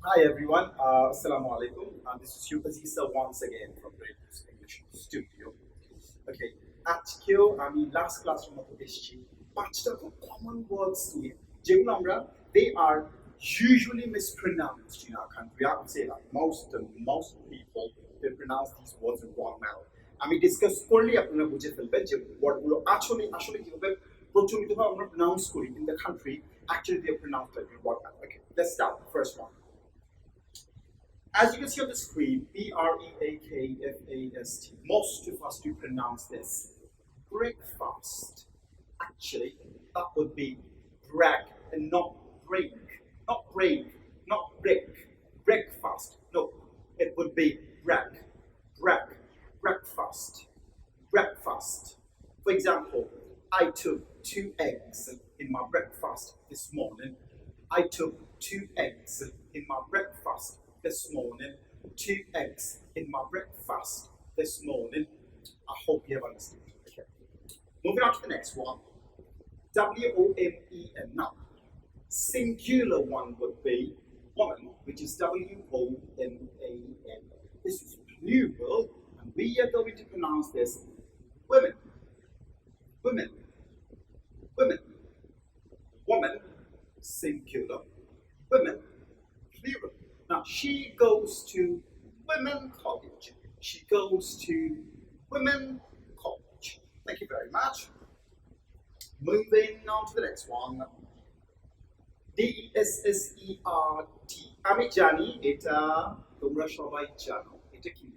Hi everyone, Assalamu alaikum. This is Azisa once again from Great Goose English Studio. Okay, আজকেও আমি last ক্লাসের মতো এসেছি পাঁচটা খুব কমন ওয়ার্ডস নিয়ে যেগুলো আমরা they are usually mispronounced in our country. I would say that most people they pronounce these words in wrong manner. আমি ডিসকাস করলে আপনারা বুঝে ফেলবেন যে ওয়ার্ডগুলো আসলে আসলে কিভাবে প্রচলিতভাবে আমরা প্রনাউন্স করি in the country actually they are pronounced like in wrong manner. Okay, let's start the first one. As you can see on the screen, Breakfast. Most of us do pronounce this breakfast. Actually, that would be brag and not break. Not break, not break. Breakfast. No, it would be brag. Brag. Breakfast. Breakfast. For example, I took 2 eggs in my breakfast this morning. I took 2 eggs in my breakfast this morning. 2 eggs in my breakfast this morning. I hope you have understood. Okay. Moving on to the next one. W-O-M-E-N. Now, singular one would be woman, which is W-O-M-A-N. This is plural, and we are going to pronounce this women. Women. Women. Woman, singular. Women, plural. Now, she goes to women college. She goes to women college. Thank you very much. Moving on to the next one. D-E-S-S-E-R-T. আমি জানি এটা তোমরা সবাই জানো এটা কি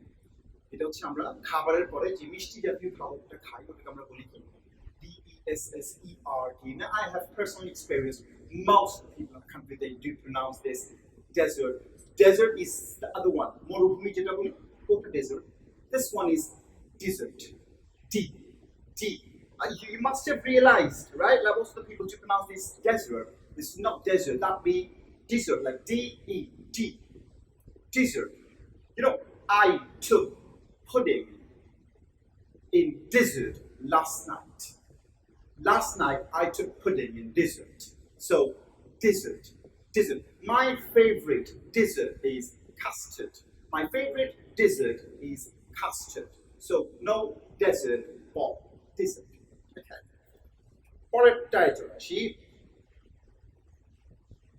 এটা হচ্ছে আমরা খাবারের পরে যে মিষ্টি জাতীয় খাবারটা খাই ওটাকে আমরা বলি কি D-E-S-S-E-R-T. Now I have personally experienced most people in the country they do pronounce this desert. Desert is the other one. Morubhumi jeta boli ota desert. This one is desert. D. D. You must have realized, right? Like most of the people do pronounce this desert. This is not desert. That would be desert, like D-E-D. Desert. You know, I took pudding in desert last night. Last night I took pudding in desert. So, desert. Dessert. My favorite dessert is custard. My favorite dessert is custard. So no desert but dessert. Okay. পরের title আসি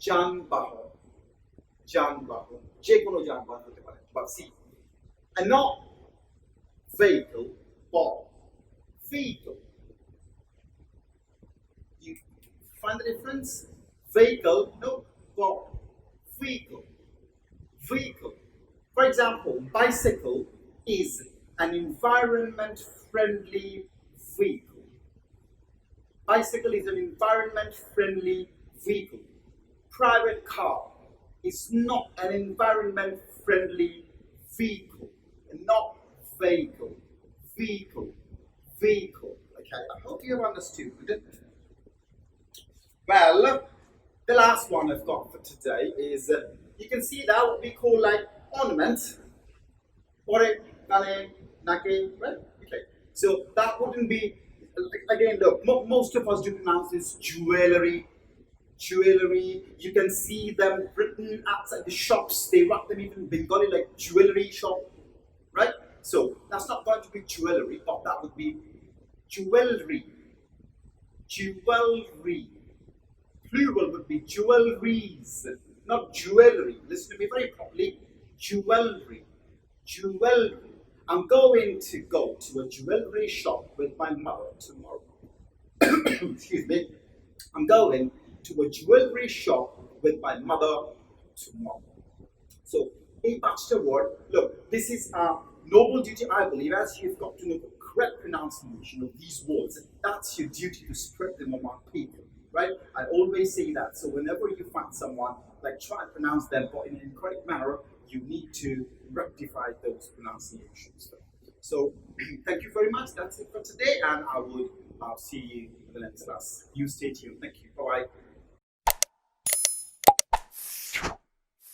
যানবাহন যানবাহন যে কোনো যানবাহন হতে পারে বা C and not vehicle but vehicle. You find the difference? Vehicle, no, but vehicle. Vehicle. For example, bicycle is an environment-friendly vehicle. Bicycle is an environment-friendly vehicle. Private car is not an environment-friendly vehicle. Not vehicle. Vehicle. Vehicle. Okay, I hope you have understood. Well, the last one I've got for today is you can see that what we call like ornament. Right? Okay. So that wouldn't be again. Look, most of us do pronounce this jewelry. Jewelry. You can see them written outside the shops. They write them even in Bengali like jewelry shop, right? So that's not going to be jewelry, but that would be jewelry. Jewelry. Plural would be jewelries, not jewelry. Listen to me very properly. Jewelry. Jewelry. I'm going to go to a jewelry shop with my mother tomorrow. Excuse me. I'm going to a jewelry shop with my mother tomorrow. So, a bachelor word. Look, this is a noble duty, I believe, as you've got to know the correct pronunciation of these words. That's your duty to spread them among people. Right? I always say that. So whenever you find someone, like try to pronounce them, but in an incorrect manner, you need to rectify those pronunciations. So thank you very much. That's it for today, and I will see you in the next class. You stay tuned. Thank you. Bye bye.